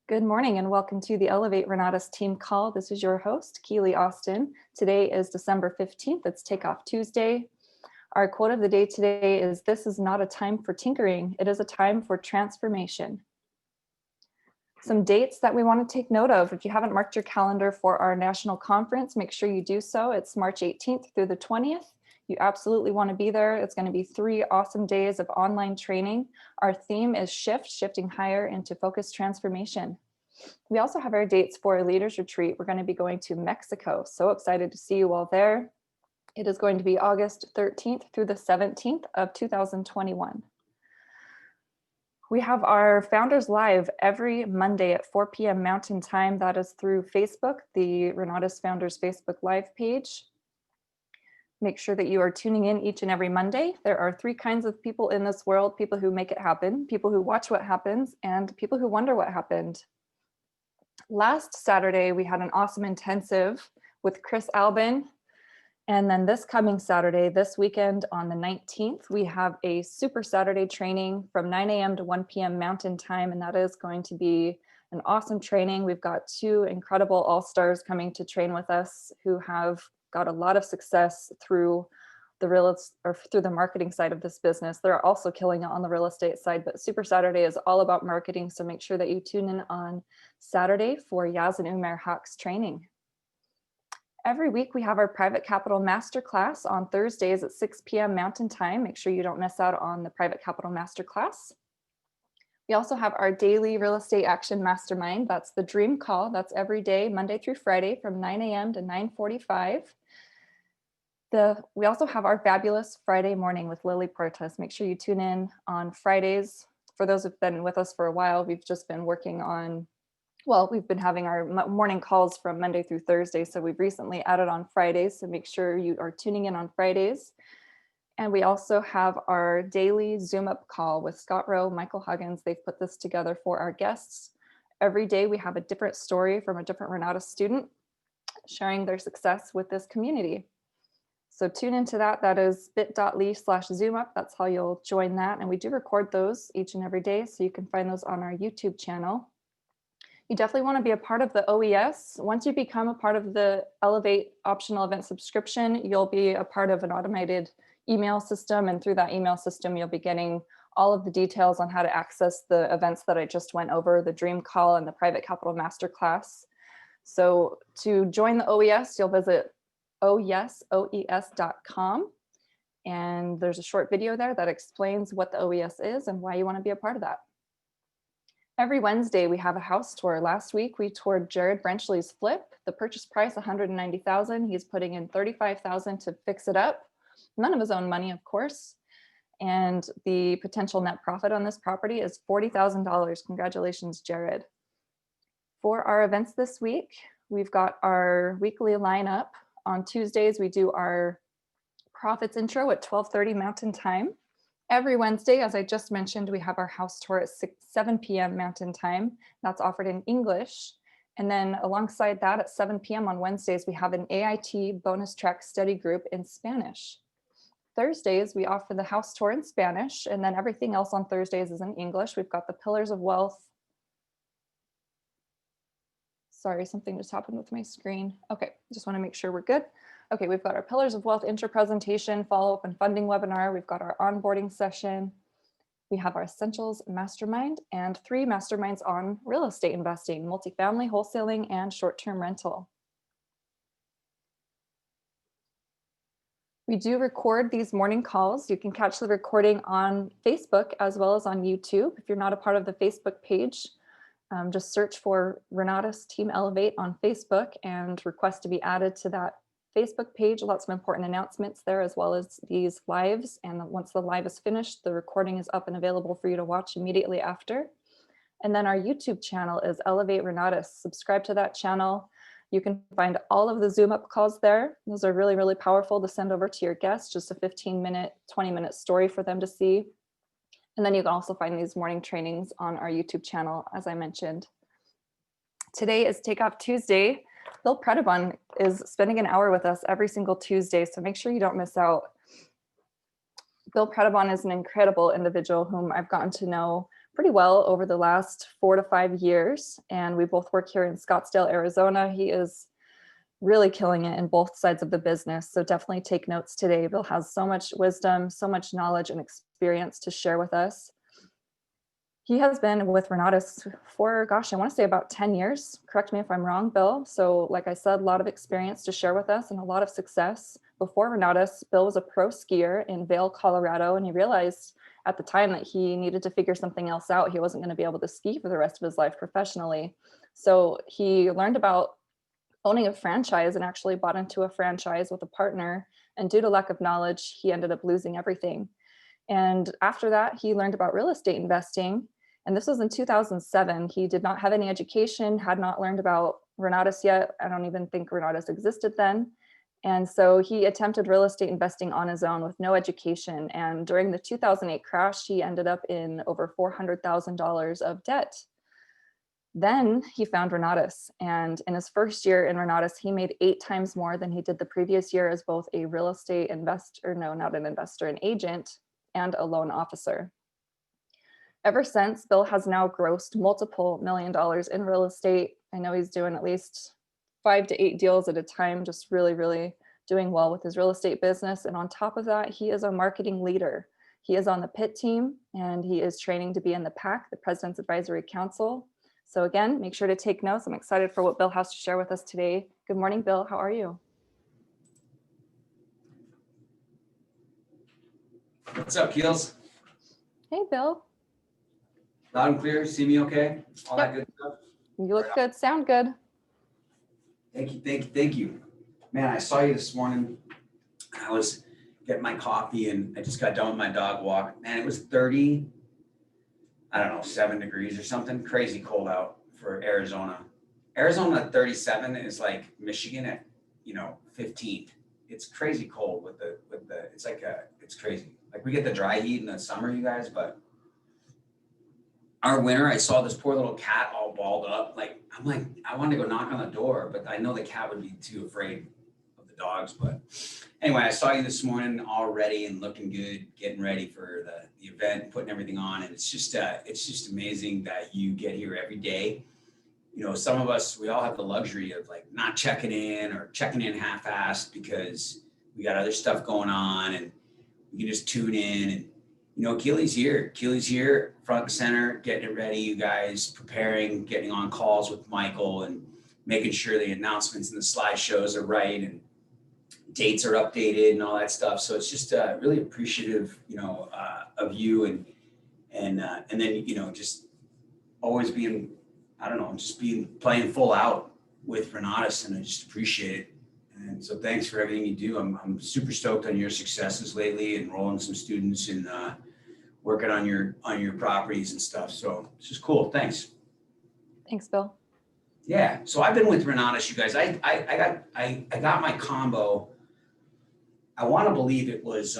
Good morning and welcome to the Elevate Renatus team call. This is your host, Keely Austin. Today is December 15th. It's TakeOff Tuesday. Our quote of the day today is, "This is not a time for tinkering. It is a time for transformation." Some dates that we want to take note of. If you haven't marked your calendar for our national conference, make sure you do so. It's March 18th through the 20th. You absolutely want to be there. It's going to be 3 awesome days of online training. Our theme is shifting higher into focused transformation. We also have our dates for a leaders retreat. We're going to be going to Mexico. So excited to see you all there. It is going to be August 13th through the 17th of 2021. We have our Founders Live every Monday at 4 p.m. Mountain Time. That is through Facebook, the Renatus Founders Facebook Live page. Make sure that you are tuning in each and every Monday. There are 3 kinds of people in this world: people who make it happen, people who watch what happens, and people who wonder what happened. Last Saturday, we had an awesome intensive with Chris Albin. And then this coming Saturday, this weekend on the 19th, we have a Super Saturday training from 9 a.m. to 1 p.m. Mountain Time. And that is going to be an awesome training. We've got 2 incredible all-stars coming to train with us who have got a lot of success through the marketing side of this business. They're also killing it on the real estate side, but Super Saturday is all about marketing. So make sure that you tune in on Saturday for Yaz and Umair Haq's training. Every week we have our private capital masterclass on Thursdays at 6 p.m. Mountain Time. Make sure you don't miss out on the private capital masterclass. We also have our daily real estate action mastermind. That's the dream call. That's every day, Monday through Friday from 9 a.m. to 9:45. We also have our fabulous Friday morning with Lily Portas. Make sure you tune in on Fridays. For those who've been with us for a while, we've just been working on, we've been having our morning calls from Monday through Thursday. So we've recently added on Fridays. So make sure you are tuning in on Fridays. And we also have our daily Zoom up call with Scott Rowe, Michael Huggins. They've put this together for our guests. Every day we have a different story from a different Renatus student sharing their success with this community. So tune into that. That is bit.ly/ZoomUp. That's how you'll join that. And we do record those each and every day. So you can find those on our YouTube channel. You definitely want to be a part of the OES. Once you become a part of the Elevate optional event subscription, you'll be a part of an automated email system. And through that email system, you'll be getting all of the details on how to access the events that I just went over, the Dream Call and the Private Capital Masterclass. So to join the OES, you'll visit oes.com. And there's a short video there that explains what the OES is and why you want to be a part of that. Every Wednesday, we have a house tour. Last week, we toured Jared Brenchley's flip. The purchase price, $190,000. He's putting in $35,000 to fix it up. None of his own money, of course. And the potential net profit on this property is $40,000. Congratulations, Jared. For our events this week, we've got our weekly lineup. On Tuesdays, we do our profits intro at 12:30 Mountain Time. Every Wednesday, as I just mentioned, we have our house tour at 7 p.m. Mountain Time. That's offered in English. And then alongside that at 7 p.m. on Wednesdays, we have an AIT bonus track study group in Spanish. Thursdays, we offer the house tour in Spanish, and then everything else on Thursdays is in English. We've got the Pillars of Wealth. Sorry, something just happened with my screen. Okay, just want to make sure we're good. Okay, we've got our Pillars of Wealth intro presentation, follow-up and funding webinar. We've got our onboarding session. We have our Essentials Mastermind and 3 masterminds on real estate investing, multifamily, wholesaling, and short-term rental. We do record these morning calls. You can catch the recording on Facebook as well as on YouTube. If you're not a part of the Facebook page, just search for Renatus Team Elevate on Facebook and request to be added to that Facebook page. Lots of important announcements there, as well as these lives. And once the live is finished, the recording is up and available for you to watch immediately after. And then our YouTube channel is Elevate Renatus. Subscribe to that channel. You can find all of the Zoom up calls there. Those are really, really powerful to send over to your guests, just a 15-minute, 20-minute story for them to see. And then you can also find these morning trainings on our YouTube channel, as I mentioned. Today is TakeOff Tuesday. Bill Predebon is spending an hour with us every single Tuesday, so make sure you don't miss out. Bill Predebon is an incredible individual whom I've gotten to know pretty well over the last 4 to 5 years. And we both work here in Scottsdale, Arizona. He is really killing it in both sides of the business. So definitely take notes today. Bill has so much wisdom, so much knowledge and experience to share with us. He has been with Renatus for, gosh, I want to say about 10 years. Correct me if I'm wrong, Bill. So like I said, a lot of experience to share with us and a lot of success. Before Renatus, Bill was a pro skier in Vail, Colorado, and he realized at the time that he needed to figure something else out. He wasn't going to be able to ski for the rest of his life professionally. So he learned about owning a franchise and actually bought into a franchise with a partner. And due to lack of knowledge, he ended up losing everything. And after that, he learned about real estate investing. And this was in 2007. He did not have any education, had not learned about Renatus yet. I don't even think Renatus existed then. And so he attempted real estate investing on his own with no education. And during the 2008 crash, he ended up in over $400,000 of debt. Then he found Renatus, and in his first year in Renatus, he made 8 times more than he did the previous year as both a real estate investor, no, not an investor, an agent, and a loan officer. Ever since, Bill has now grossed multiple $1 million in real estate. I know he's doing at least 5 to 8 deals at a time, just really, really doing well with his real estate business. And on top of that, he is a marketing leader. He is on the PIT team, and he is training to be in the PAC, the President's Advisory Council. So again, make sure to take notes. I'm excited for what Bill has to share with us today. Good morning, Bill. How are you? What's up, Keels? Hey, Bill. Loud and clear. See me okay? All Yep. that good stuff? You look good. Sound good. Thank you. Man, I saw you this morning. I was getting my coffee and I just got done with my dog walk. Man, it was 30, I don't know, 7 degrees or something. Crazy cold out for Arizona. Arizona at 37 is like Michigan at, 15. It's crazy cold with the it's crazy. Like we get the dry heat in the summer, you guys, but our winter, I saw this poor little cat all balled up. I'm like, I wanted to go knock on the door, but I know the cat would be too afraid of the dogs. But anyway, I saw you this morning all ready and looking good, getting ready for the event, putting everything on. And it's just amazing that you get here every day. Some of us, we all have the luxury of like not checking in or checking in half-assed because we got other stuff going on and we can just tune in. And Keely's here, front and center, getting it ready, you guys, preparing, getting on calls with Michael and making sure the announcements and the slideshows are right and dates are updated and all that stuff. So it's just really appreciative, of you and then, just always being, playing full out with Renatus, and I just appreciate it. And so thanks for everything you do. I'm super stoked on your successes lately, enrolling some students and working on your properties and stuff. So it's just cool. Thanks. Thanks, Bill. Yeah. So I've been with Renatus, you guys. I got my combo. I want to believe it was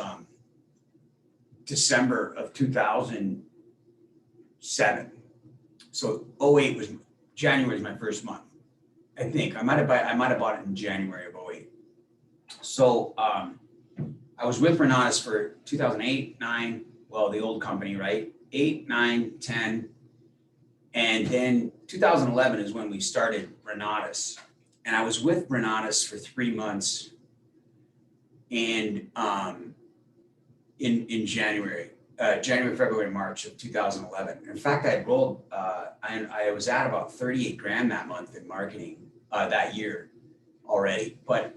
December of 2007. So 08 was January was my first month. I think I might have bought it in January of 08. So I was with Renatus for 2008, 9, well, the old company, right? 8, 9, 10. And then 2011 is when we started Renatus. And I was with Renatus for 3 months and in January, February, March of 2011. In fact, I rolled, I was at about 38 grand that month in marketing that year already, but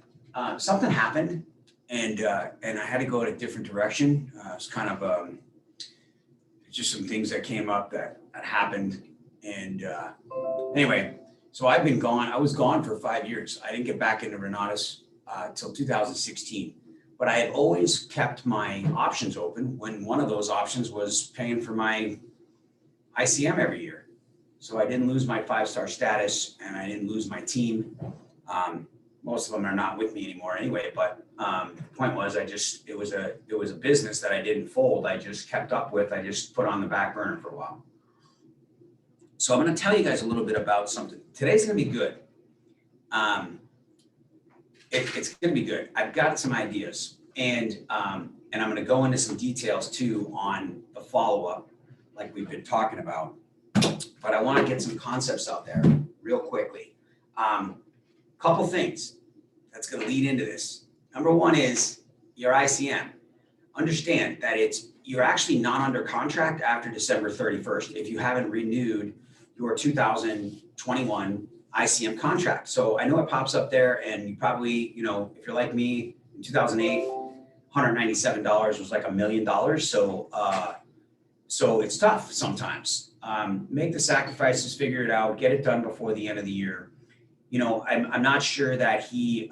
something happened and I had to go in a different direction. It's kind of just some things that came up that happened. And anyway, so I've been gone. I was gone for 5 years. I didn't get back into Renatus till 2016. But I had always kept my options open when one of those options was paying for my ICM every year. So I didn't lose my 5-star status and I didn't lose my team. Most of them are not with me anymore anyway, but the point was it was a business that I didn't fold. I just kept up with, I just put on the back burner for a while. So I'm going to tell you guys a little bit about something. Today's going to be good. It's going to be good. I've got some ideas and I'm going to go into some details too on the follow-up. like we've been talking about, but I want to get some concepts out there real quickly. Couple things that's going to lead into this. Number one is your ICM. Understand that you're actually not under contract after December 31st if you haven't renewed your 2021 ICM contract. So I know it pops up there, and you probably, if you're like me in 2008, $197 was like $1 million. So it's tough sometimes. Make the sacrifices, figure it out, get it done before the end of the year. I'm not sure that he,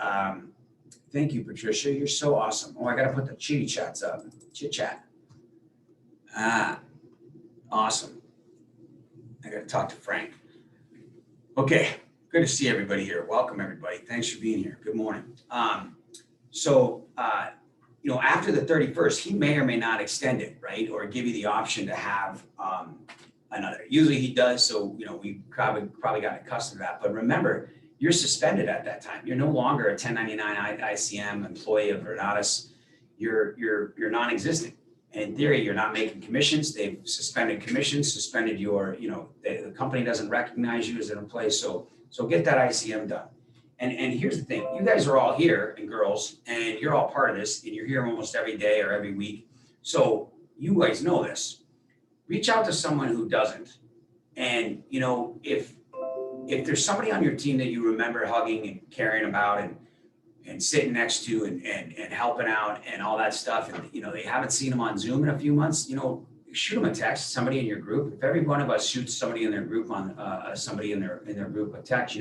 thank you, Patricia. You're so awesome. Oh, I got to put the chitty chats up. Chit chat. Awesome. I got to talk to Frank. Okay. Good to see everybody here. Welcome, everybody. Thanks for being here. Good morning. After the 31st, he may or may not extend it, right? Or give you the option to have another. Usually he does. So, we probably got accustomed to that. But remember, you're suspended at that time. You're no longer a 1099 ICM employee of Renatus. You're non-existent. And in theory, you're not making commissions. They've suspended commissions, suspended your, the company doesn't recognize you as an employee. So get that ICM done. And here's the thing, you guys are all here, and girls, and you're all part of this, and you're here almost every day or every week. So you guys know this. Reach out to someone who doesn't. And, if there's somebody on your team that you remember hugging and caring about and sitting next to and helping out and all that stuff, and, they haven't seen them on Zoom in a few months, shoot them a text, somebody in your group. If every one of us shoots somebody in their group somebody in their group a text,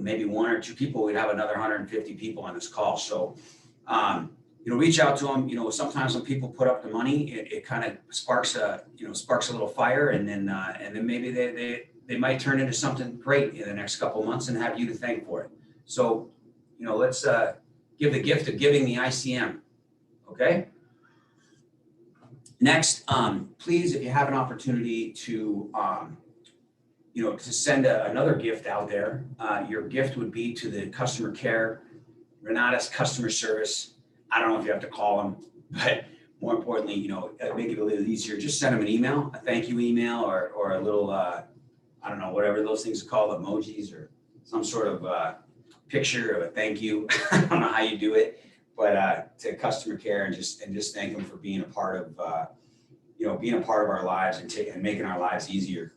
maybe one or two people, we'd have another 150 people on this call. So, reach out to them. Sometimes when people put up the money, it kind of sparks a little fire, and then maybe they might turn into something great in the next couple of months and have you to thank for it. So, let's give the gift of giving the ICM. Okay. Next, please, if you have an opportunity to, to send another gift out there, your gift would be to the customer care, Renatus customer service. I don't know if you have to call them, but more importantly, make it a little easier. Just send them an email, a thank you email, or a little, I don't know, whatever those things are called, emojis or some sort of picture of a thank you. I don't know how you do it, but to customer care and just thank them for being a part of, being a part of our lives and making our lives easier.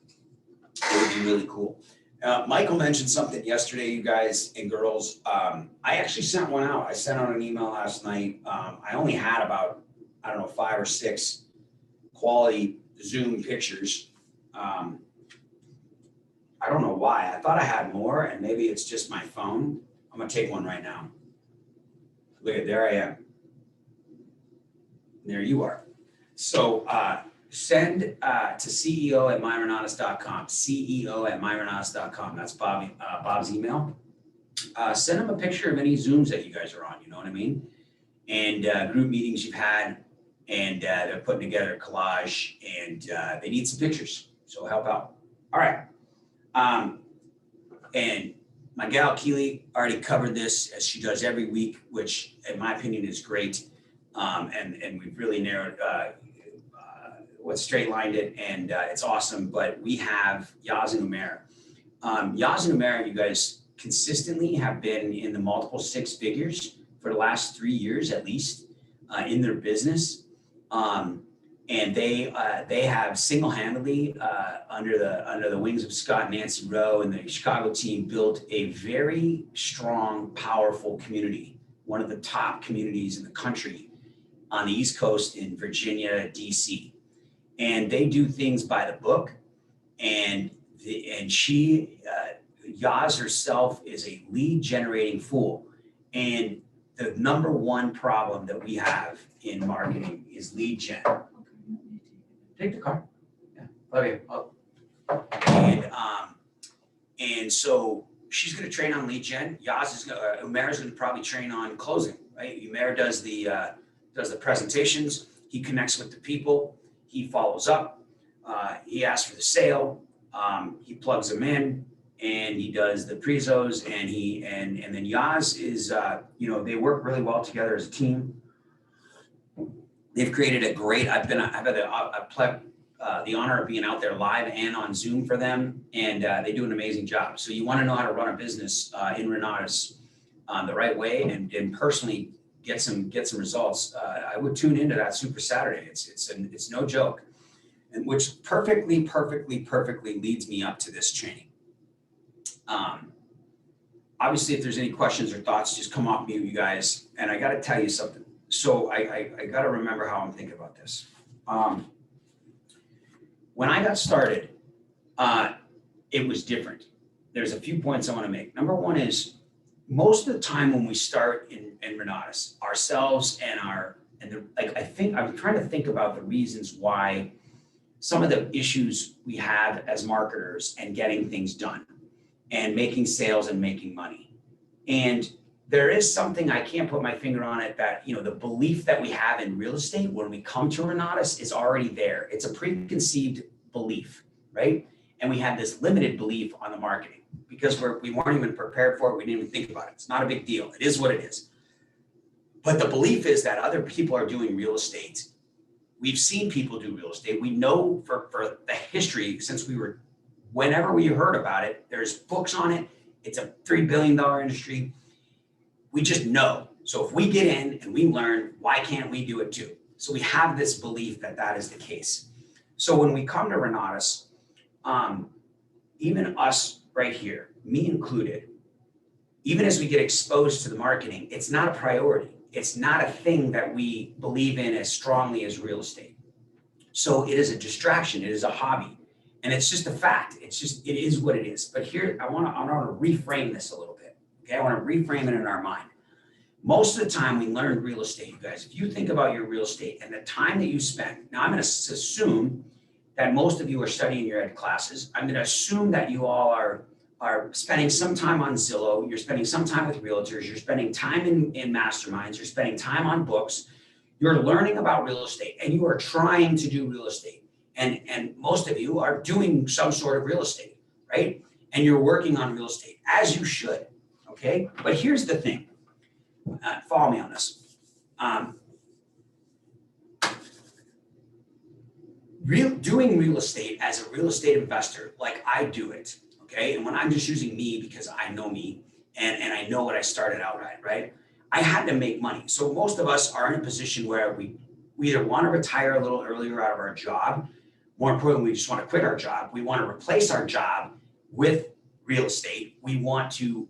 It would be really cool. Michael mentioned something yesterday, you guys and girls. I actually sent one out. I sent out an email last night. I only had about, 5 or 6 quality Zoom pictures. I don't know why. I thought I had more, and maybe it's just my phone. I'm going to take one right now. Look at, there I am. There you are. So send to CEO@myrenatus.com, CEO@myrenatus.com. That's Bob's email. Send him a picture of any Zooms that you guys are on, you know what I mean? And group meetings you've had, and they're putting together a collage, and they need some pictures, so help out. All right. And my gal Keely already covered this, as she does every week, which in my opinion is great. And we've really narrowed straight lined it, and it's awesome. But we have Yaz and Umair. Yaz and Umair, you guys consistently have been in the multiple 6 figures for the last 3 years at least in their business. And they have single-handedly under the wings of Scott and Nancy Rowe and the Chicago team built a very strong, powerful community, one of the top communities in the country on the East Coast in Virginia, DC. And they do things by the book. And she, Yaz herself, is a lead generating fool. And the number one problem that we have in marketing is lead gen. Take the car. Yeah, love you. Oh. And so she's going to train on lead gen. Umair is going to probably train on closing. Right? Umair does the presentations. He connects with the people. He follows up. He asks for the sale. He plugs them in, and he does the prezos. And then Yaz is they work really well together as a team. They've created a great. I've had the the honor of being out there live and on Zoom for them, and they do an amazing job. So you want to know how to run a business in Renatus the right way and personally get some results. I would tune into that Super Saturday. It's no joke, and which perfectly leads me up to this training. Obviously, if there's any questions or thoughts, just come off mute, you guys. And I got to tell you something. So I got to remember how I'm thinking about this. When I got started, it was different. There's a few points I want to make. Number one is most of the time when we start in Renatus, ourselves and I'm trying to think about the reasons why some of the issues we have as marketers and getting things done and making sales and making money. And there is something, I can't put my finger on it, that, you know, the belief that we have in real estate when we come to Renatus is already there. It's a preconceived belief, right? And we have this limited belief on the marketing because we weren't even prepared for it. We didn't even think about it. It's not a big deal. It is what it is. But the belief is that other people are doing real estate. We've seen people do real estate. We know for the history since whenever we heard about it, there's books on it. It's a $3 billion industry. We just know. So if we get in and we learn, why can't we do it too? So we have this belief that that is the case. So when we come to Renatus, even us right here, me included, even as we get exposed to the marketing, it's not a priority. It's not a thing that we believe in as strongly as real estate. So it is a distraction. It is a hobby. And it's just a fact. It is what it is. But here, I want to reframe this a little bit. Okay, I want to reframe it in our mind. Most of the time we learn real estate, you guys, if you think about your real estate and the time that you spend, now I'm going to assume that most of you are studying your ed classes. I'm going to assume that you all are spending some time on Zillow, you're spending some time with realtors, you're spending time in masterminds, you're spending time on books, you're learning about real estate and you are trying to do real estate. And most of you are doing some sort of real estate, right? And you're working on real estate as you should, okay? But here's the thing, follow me on this. Doing real estate as a real estate investor, like I do it, okay? And when I'm just using me because I know me and I know what I started out at, right? I had to make money. So most of us are in a position where we either want to retire a little earlier out of our job. More importantly, we just want to quit our job. We want to replace our job with real estate. We want to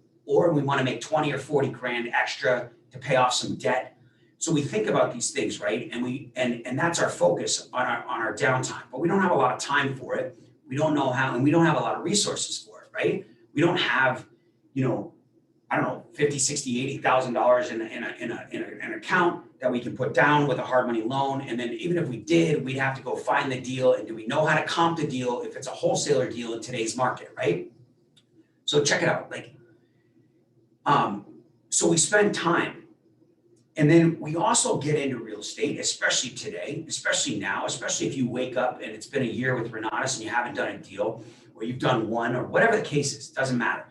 make 20 or 40 grand extra to pay off some debt. So we think about these things, right? And that's our focus on our downtime, but we don't have a lot of time for it. We don't know how, and we don't have a lot of resources for it, right? We don't have, you know, I don't know, $50, $60, $80,000 in an account that we can put down with a hard money loan. And then even if we did, we'd have to go find the deal. And do we know how to comp the deal if it's a wholesaler deal in today's market, right? So check it out. So we spend time. And then we also get into real estate, especially today, especially now, especially if you wake up and it's been a year with Renatus and you haven't done a deal, or you've done one, or whatever the case is, doesn't matter.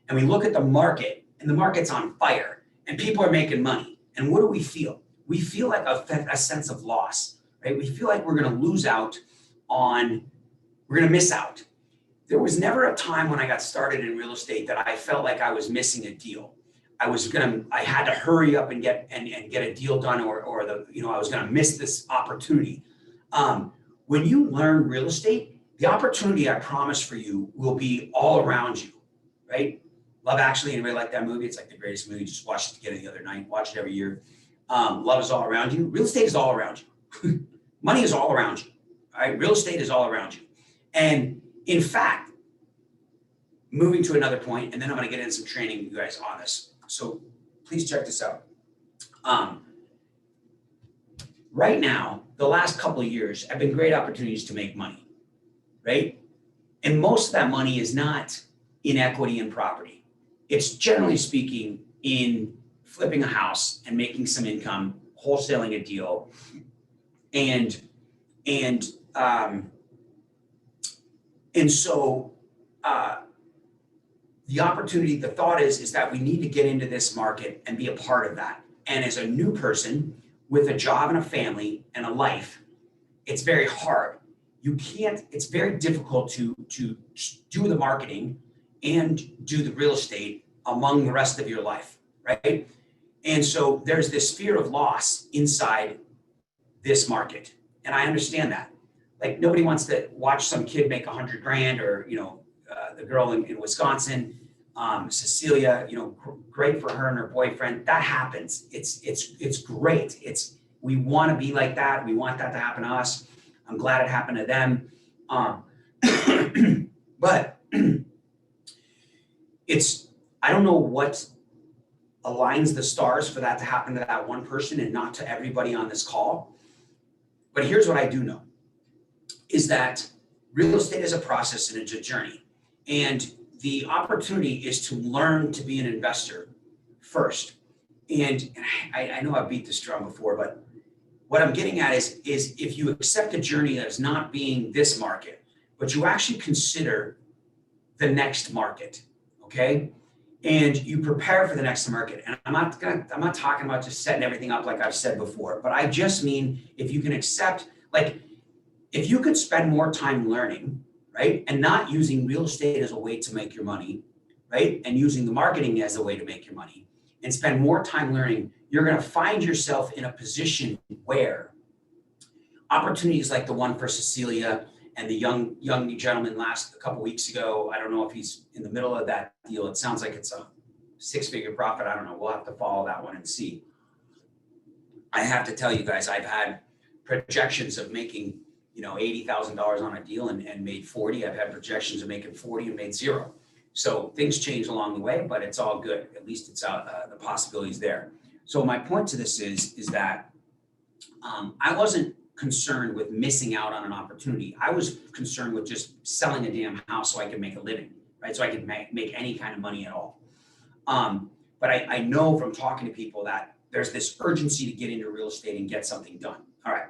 And we look at the market and the market's on fire and people are making money. And what do we feel? We feel like a sense of loss, right? We feel like we're going to lose out we're going to miss out. There was never a time when I got started in real estate that I felt like I was missing a deal. I had to hurry up and get a deal done or I was going to miss this opportunity. When you learn real estate, the opportunity I promise for you will be all around you, right? Love Actually, anybody like that movie? It's like the greatest movie. Just watched it together the other night. Watch it every year. Love is all around you. Real estate is all around you. Money is all around you. All right? Real estate is all around you. And in fact, moving to another point, and then I'm going to get into some training, you guys, on this. So please check this out. Right now, the last couple of years have been great opportunities to make money, right? And most of that money is not in equity and property. It's generally speaking in flipping a house and making some income, wholesaling a deal, and so the opportunity, the thought is that we need to get into this market and be a part of that. And as a new person with a job and a family and a life, it's very hard. you can't, it's very difficult to do the marketing and do the real estate among the rest of your life, right? And so there's this fear of loss inside this market. And I understand that. Like nobody wants to watch some kid make 100 grand or, the girl in Wisconsin, Cecilia, great for her and her boyfriend. That happens. It's great. We want to be like that. We want that to happen to us. I'm glad it happened to them. But I don't know what aligns the stars for that to happen to that one person and not to everybody on this call. But here's what I do know is that real estate is a process and it's a journey. And the opportunity is to learn to be an investor first. And I know I've beat this drum before, but what I'm getting at is if you accept a journey as not being this market, but you actually consider the next market, okay? And you prepare for the next market. And I'm not talking about just setting everything up like I've said before, but I just mean if you can accept, like if you could spend more time learning, right? And not using real estate as a way to make your money, right? And using the marketing as a way to make your money and spend more time learning, you're going to find yourself in a position where opportunities like the one for Cecilia and the young gentleman a couple weeks ago, I don't know if he's in the middle of that deal. It sounds like it's a 6-figure profit. I don't know. We'll have to follow that one and see. I have to tell you guys, I've had projections of making, $80,000 on a deal and made 40. I've had projections of making 40 and made 0. So things change along the way, but it's all good. At least it's the possibilities there. So my point to this is that I wasn't concerned with missing out on an opportunity. I was concerned with just selling a damn house so I could make a living, right? So I could make any kind of money at all. But I know from talking to people that there's this urgency to get into real estate and get something done. All right,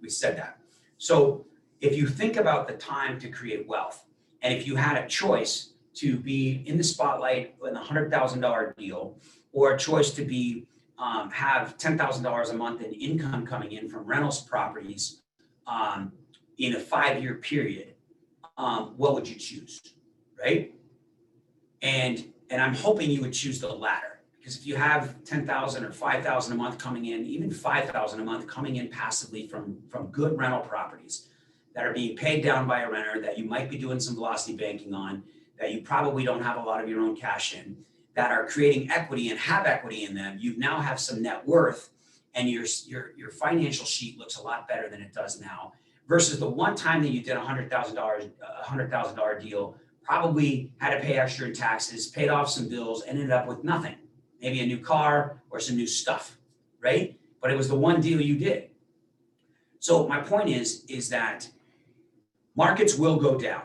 we said that. So if you think about the time to create wealth, and if you had a choice to be in the spotlight in a $100,000 deal, or a choice to be have $10,000 a month in income coming in from rentals properties in a 5-year period, what would you choose, right? And I'm hoping you would choose the latter, because if you have 10,000 or 5,000 a month coming in, even 5,000 a month coming in passively from good rental properties that are being paid down by a renter that you might be doing some velocity banking on, that you probably don't have a lot of your own cash in, that are creating equity and have equity in them, you now have some net worth, and your financial sheet looks a lot better than it does now, versus the one time that you did $100,000 deal, probably had to pay extra in taxes, paid off some bills, ended up with nothing, maybe a new car or some new stuff, right? But it was the one deal you did. So my point is that markets will go down.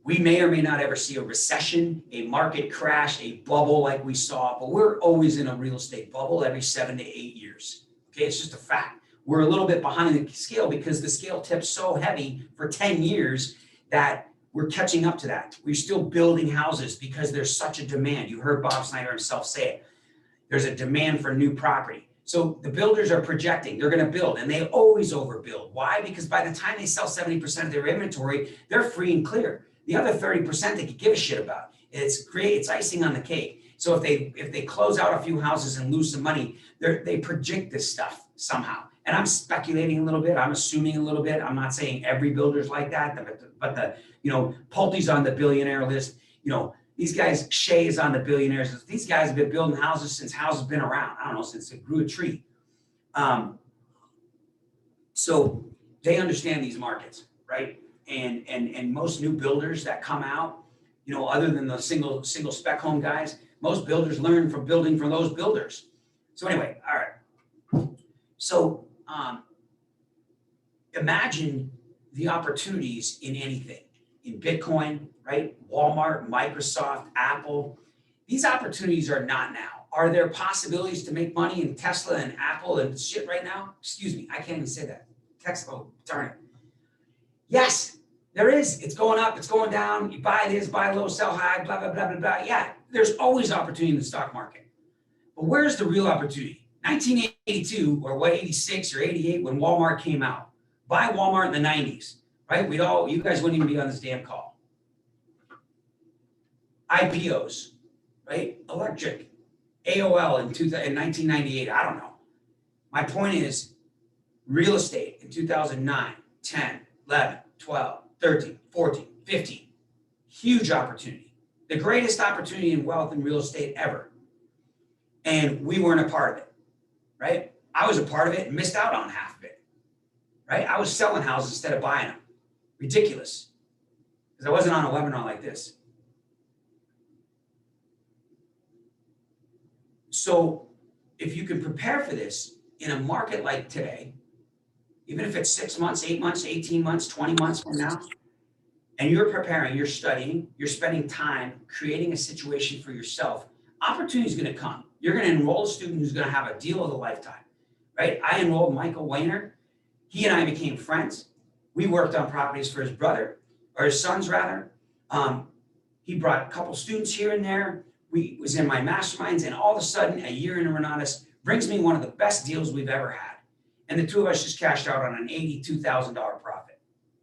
We may or may not ever see a recession, a market crash, a bubble like we saw, but we're always in a real estate bubble every 7 to 8 years. Okay, it's just a fact. We're a little bit behind the scale because the scale tipped so heavy for 10 years that we're catching up to that. We're still building houses because there's such a demand. You heard Bob Snyder himself say it. There's a demand for new property. So the builders are projecting, they're going to build, and they always overbuild. Why? Because by the time they sell 70% of their inventory, they're free and clear. The other 30% they could give a shit about. It's icing on the cake. So if they close out a few houses and lose some money, they project this stuff somehow. And I'm speculating a little bit. I'm assuming a little bit. I'm not saying every builder's like that, but Pulte's on the billionaire list. These guys, Shea is on the billionaires list. These guys have been building houses since houses have been around. I don't know, since it grew a tree. So they understand these markets, right? And most new builders that come out, other than the single spec home guys, most builders learn from building from those builders. So anyway, all right. So imagine the opportunities in anything, in Bitcoin, right? Walmart, Microsoft, Apple. These opportunities are not now. Are there possibilities to make money in Tesla and Apple and shit right now? Excuse me, I can't even say that. Oh, darn it. Yes, there is. It's going up, it's going down. You buy this, buy low, sell high, blah, blah, blah, blah, blah. Yeah, there's always opportunity in the stock market. But where's the real opportunity? 1982 or 86 or 88 when Walmart came out. Buy Walmart in the 90s. right? You guys wouldn't even be on this damn call. IPOs, right? Electric, AOL in 1998, I don't know. My point is, real estate in 2009, 10, 11, 12, 13, 14, 15, huge opportunity. The greatest opportunity in wealth and real estate ever. And we weren't a part of it, right? I was a part of it and missed out on half of it, right? I was selling houses instead of buying them. Ridiculous. Because I wasn't on a webinar like this. So if you can prepare for this in a market like today, even if it's 6 months, 8 months, 18 months, 20 months from now, and you're preparing, you're studying, you're spending time creating a situation for yourself, opportunity is going to come. You're going to enroll a student who's going to have a deal of a lifetime, right? I enrolled Michael Wayner. He and I became friends. We worked on properties for his brother, or his sons rather. He brought a couple students here and there. We was in my masterminds, and all of a sudden, a year in Renatus brings me one of the best deals we've ever had. And the two of us just cashed out on an $82,000 profit,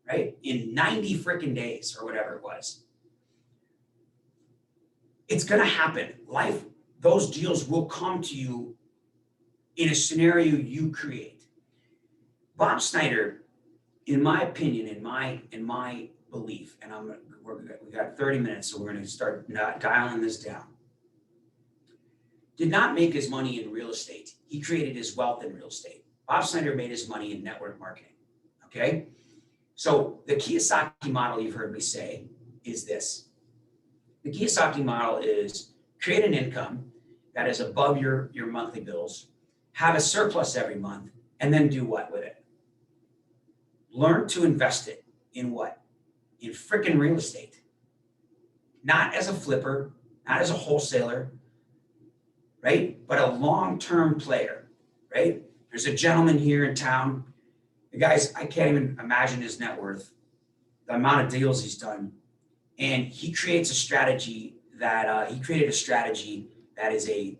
right? In 90 freaking days or whatever it was. It's going to happen. Life, those deals will come to you in a scenario you create. Bob Snyder, in my opinion, in my belief, and we got 30 minutes, so we're going to start dialing this down. Did not make his money in real estate. He created his wealth in real estate. Bob Snyder made his money in network marketing. Okay, so the Kiyosaki model you've heard me say is this. The Kiyosaki model is create an income that is above your monthly bills, have a surplus every month, and then do what with it? Learn to invest it in what? In freaking real estate. Not as a flipper, not as a wholesaler, right? But a long-term player, right? There's a gentleman here in town. The guy's, I can't even imagine his net worth, the amount of deals he's done. And he creates a strategy that, he created a strategy that is a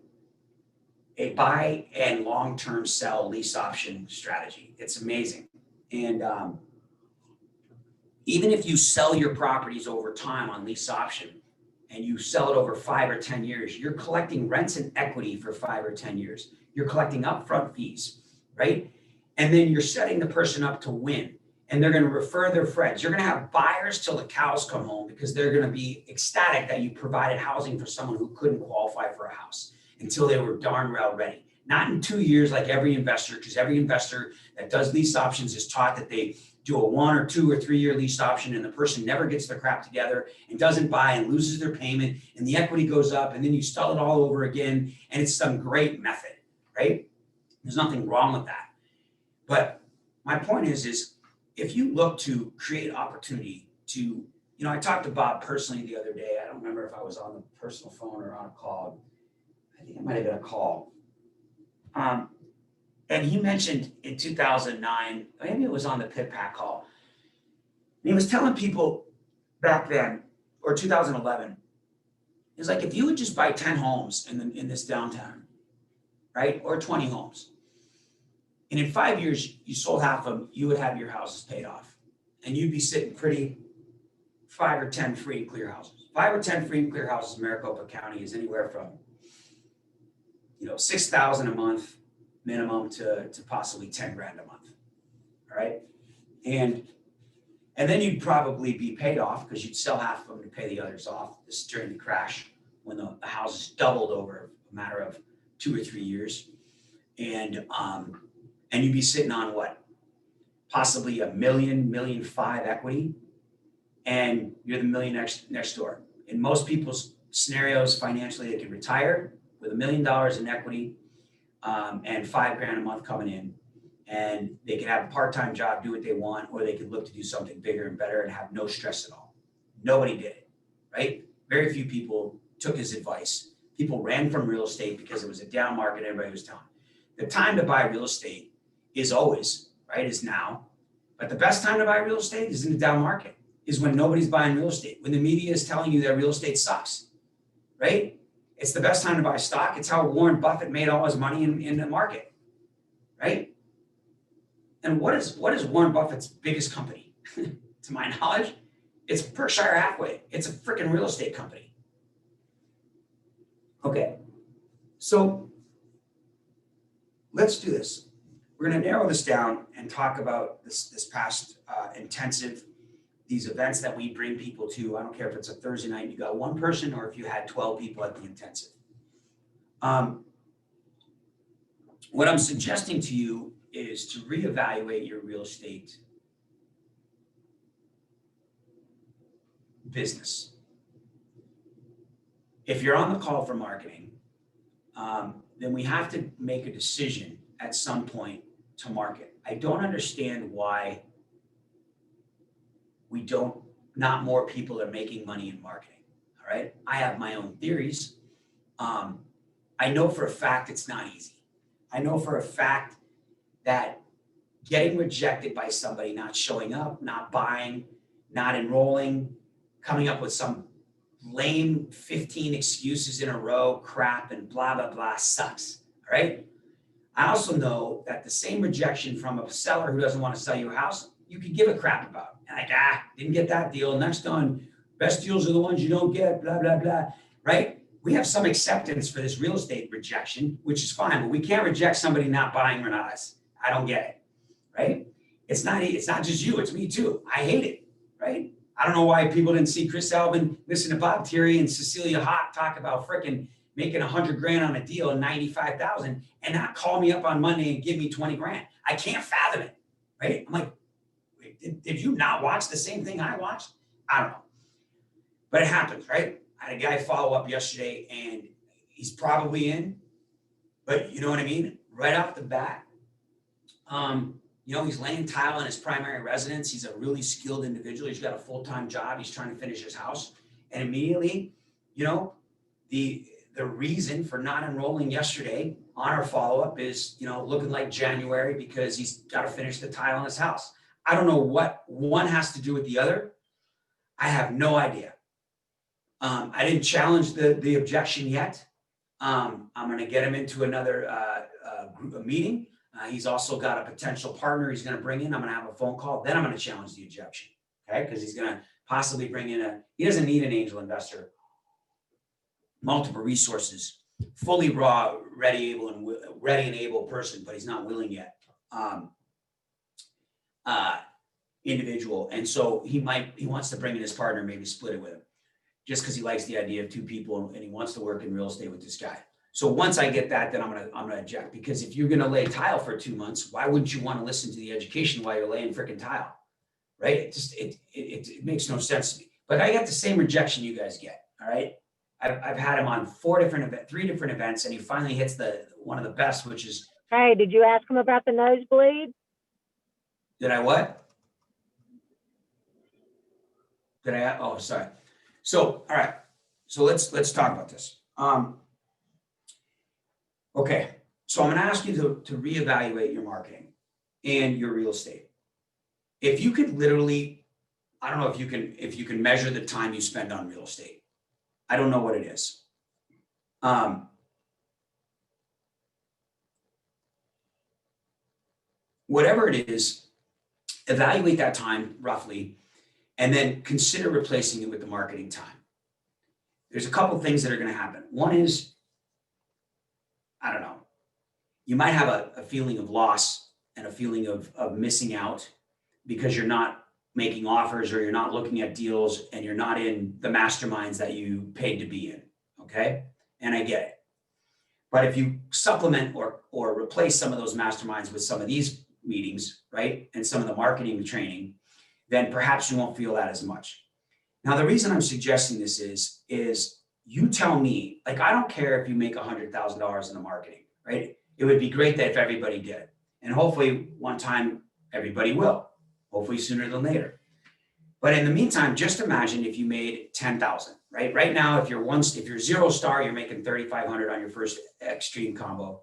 buy and long-term sell lease option strategy. It's amazing. And even if you sell your properties over time on lease option and you sell it over 5 or 10 years, you're collecting rents and equity for 5 or 10 years. You're collecting upfront fees, right? And then you're setting the person up to win. And they're going to refer their friends. You're going to have buyers till the cows come home because they're going to be ecstatic that you provided housing for someone who couldn't qualify for a house until they were darn well ready. Not in 2 years like every investor, because every investor that does lease options is taught that they do a 1 or 2 or 3 year lease option and the person never gets their crap together and doesn't buy and loses their payment and the equity goes up and then you start it all over again and it's some great method, right? There's nothing wrong with that. But my point is if you look to create opportunity to, I talked to Bob personally the other day. I don't remember if I was on the personal phone or on a call. I think it might have been a call. And he mentioned in 2009, maybe it was on the Pit Pack call. And he was telling people back then, or 2011, it's like if you would just buy 10 homes in this downtown, right, or 20 homes, and in 5 years you sold half of them, you would have your houses paid off, and you'd be sitting pretty. 5 or 10 free and clear houses. 5 or 10 free and clear houses in Maricopa County is anywhere from $6,000 a month minimum to possibly 10 grand a month. All right. And then you'd probably be paid off because you'd sell half of them to pay the others off. This is during the crash when the houses doubled over a matter of 2 or 3 years. And you'd be sitting on what? Possibly $1 million, $1.5 million equity. And you're the million next door. In most people's scenarios, financially, they can retire with $1 million in equity and $5 grand a month coming in, and they can have a part-time job, do what they want, or they could look to do something bigger and better and have no stress at all. Nobody did it, right? Very few people took his advice. People ran from real estate because it was a down market. Everybody was telling. The time to buy real estate is always, right, is now. But the best time to buy real estate is in the down market, is when nobody's buying real estate, when the media is telling you that real estate sucks, right? It's the best time to buy stock. It's how Warren Buffett made all his money in the market, right? And what is Warren Buffett's biggest company? to my knowledge. It's Berkshire Hathaway. It's a freaking real estate company. Okay, so let's do this. We're going to narrow this down and talk about this past intensive, these events that we bring people to. I don't care if it's a Thursday night, you got one person, or if you had 12 people at the intensive. What I'm suggesting to you is to reevaluate your real estate business. If you're on the call for marketing, then we have to make a decision at some point to market. I don't understand why not more people are making money in marketing. All right. I have my own theories. I know for a fact it's not easy. I know for a fact that getting rejected by somebody, not showing up, not buying, not enrolling, coming up with some lame 15 excuses in a row, crap, and blah, blah, blah sucks. All right. I also know that the same rejection from a seller who doesn't want to sell you a house, you could give a crap about. And like, didn't get that deal. Next on, best deals are the ones you don't get, blah, blah, blah. Right? We have some acceptance for this real estate rejection, which is fine, but we can't reject somebody not buying Renatas. I don't get it. Right? It's not just you, it's me too. I hate it. Right? I don't know why people didn't see Chris Alvin, listen to Bob Thierry and Cecilia Hott talk about frickin' making 100 grand on a deal and 95,000 and not call me up on Monday and give me 20 grand. I can't fathom it. Right? I'm like, did you not watch the same thing I watched? I don't know. But it happens, right? I had a guy follow up yesterday and he's probably in, but you know what I mean? Right off the bat, he's laying tile in his primary residence. He's a really skilled individual. He's got a full-time job. He's trying to finish his house. And immediately, the reason for not enrolling yesterday on our follow-up is, looking like January because he's got to finish the tile in his house. I don't know what one has to do with the other. I have no idea. I didn't challenge the objection yet. I'm going to get him into another meeting. He's also got a potential partner he's going to bring in. I'm going to have a phone call. Then I'm going to challenge the objection. Okay. Because he's going to possibly bring in he doesn't need an angel investor, multiple resources, fully raw, ready and able person, but he's not willing yet. Individual. And so he wants to bring in his partner, maybe split it with him just because he likes the idea of two people and he wants to work in real estate with this guy. So once I get that, then I'm gonna object, because if you're gonna lay tile for 2 months, why wouldn't you want to listen to the education while you're laying freaking tile, right? It makes no sense to me. But I get the same rejection you guys get. All right, I've had him on 3 different events, and he finally hits one of the best, which is. Hey, did you ask him about the nosebleed? Did I what? Oh, sorry. So, all right. So let's talk about this. Okay. So I'm going to ask you to reevaluate your marketing and your real estate. If you could literally, I don't know if you can measure the time you spend on real estate. I don't know what it is. Whatever it is, evaluate that time roughly, and then consider replacing it with the marketing time. There's a couple things that are going to happen. One is, I don't know, you might have a feeling of loss and a feeling of missing out because you're not making offers, or you're not looking at deals, and you're not in the masterminds that you paid to be in. Okay. And I get it. But if you supplement or replace some of those masterminds with some of these meetings, right, and some of the marketing training, then perhaps you won't feel that as much. Now, the reason I'm suggesting this is you tell me, like, I don't care if you make $100,000 in the marketing, right? It would be great that if everybody did. And hopefully one time everybody will, hopefully sooner than later. But in the meantime, just imagine if you made 10,000, right? Right now, if you're 0 star, you're making 3,500 on your first extreme combo.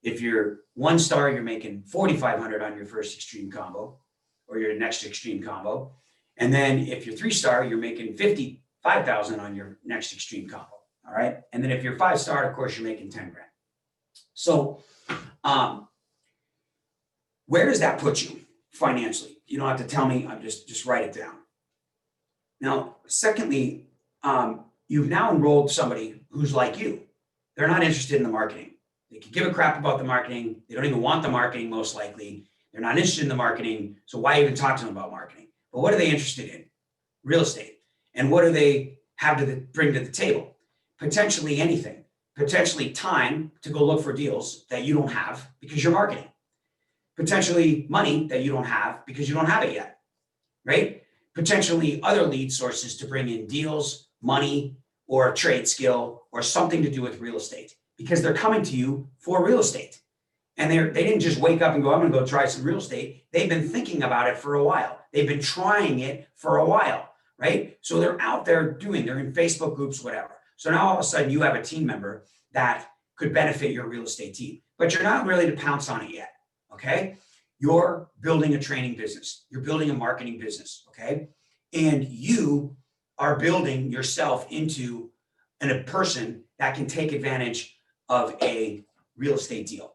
If you're 1 star, you're making 4,500 on your first extreme combo, or your next extreme combo. And then if you're 3 star, you're making 55,000 on your next extreme combo. All right. And then if you're 5 star, of course, you're making 10 grand. So where does that put you financially? you don't have to tell me, I'm just write it down. Now, secondly, you've now enrolled somebody who's like you. They're not interested in the marketing. They could give a crap about the marketing. They don't even want the marketing, most likely. They're not interested in the marketing. So why even talk to them about marketing? But what are they interested in? Real estate. And what do they have to bring to the table? Potentially anything. Potentially time to go look for deals that you don't have because you're marketing. Potentially money that you don't have because you don't have it yet, right? Potentially other lead sources to bring in deals, money, or a trade skill, or something to do with real estate because they're coming to you for real estate. And they didn't just wake up and go, I'm going to go try some real estate. They've been thinking about it for a while. They've been trying it for a while, right? So they're out there they're in Facebook groups, whatever. So now all of a sudden you have a team member that could benefit your real estate team, but you're not ready to pounce on it yet, okay? You're building a training business. You're building a marketing business, okay? And you are building yourself into a person that can take advantage of a real estate deal.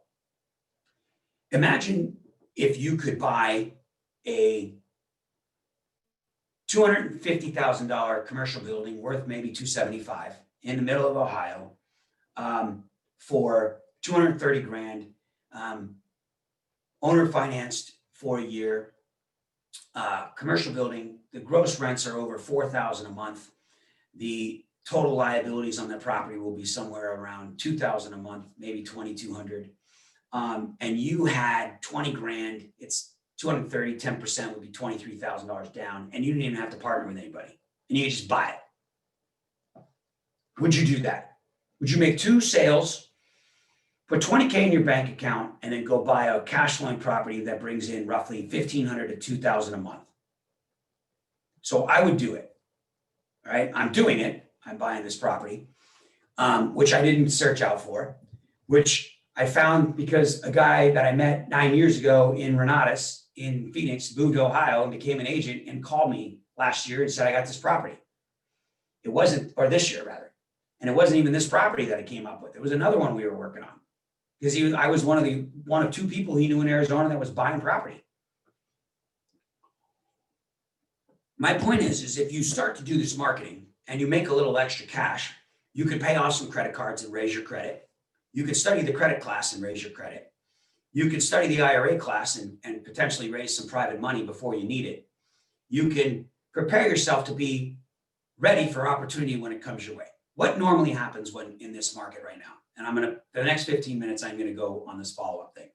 Imagine if you could buy a $250,000 commercial building worth maybe $275 in the middle of Ohio for $230,000, owner financed for a year, commercial building. The gross rents are over $4,000 a month. The total liabilities on the property will be somewhere around $2,000 a month, maybe $2,200. And you had 20 grand, it's 230, 10% would be $23,000 down, and you didn't even have to partner with anybody, and you could just buy it. Would you do that? Would you make 2 sales, put 20K in your bank account, and then go buy a cash flowing property that brings in roughly $1,500 to $2,000 a month? So I would do it. All right, I'm doing it. I'm buying this property, which I didn't search out for, which I found because a guy that I met 9 years ago in Renatus in Phoenix moved to Ohio and became an agent and called me last year and said, I got this property. It wasn't, or this year rather. And it wasn't even this property that I came up with. It was another one we were working on because I was one of 2 people he knew in Arizona that was buying property. My point is if you start to do this marketing and you make a little extra cash, you can pay off some credit cards and raise your credit. You could study the credit class and raise your credit. You could study the IRA class and potentially raise some private money before you need it. You can prepare yourself to be ready for opportunity when it comes your way. What normally happens when in this market right now? And for the next 15 minutes, I'm going to go on this follow-up thing.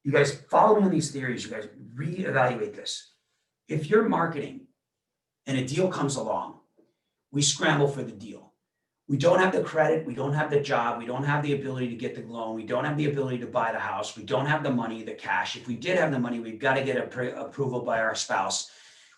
You guys follow me on these theories. You guys reevaluate this. If you're marketing and a deal comes along, we scramble for the deal. We don't have the credit. We don't have the job. We don't have the ability to get the loan. We don't have the ability to buy the house. We don't have the money, the cash. If we did have the money, we've got to get approval by our spouse.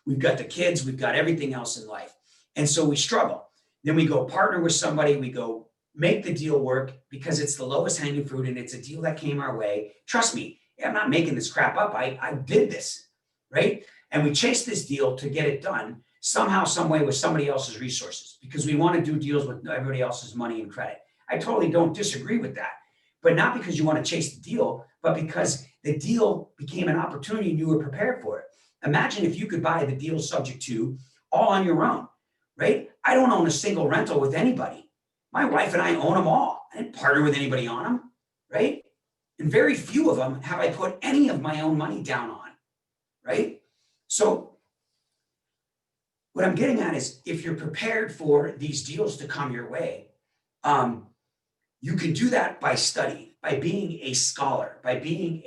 We've got the kids. We've got everything else in life. And so we struggle. Then we go partner with somebody. We go make the deal work because it's the lowest hanging fruit and it's a deal that came our way. Trust me, I'm not making this crap up. I did this, right? And we chased this deal to get it done somehow, some way with somebody else's resources because we want to do deals with everybody else's money and credit. I totally don't disagree with that, but not because you want to chase the deal, but because the deal became an opportunity and you were prepared for it. Imagine if you could buy the deal subject to all on your own, right? I don't own a single rental with anybody. My wife and I own them all. I didn't partner with anybody on them, right? And very few of them have I put any of my own money down on, right? So what I'm getting at is if you're prepared for these deals to come your way, you can do that by studying, by being a scholar, by being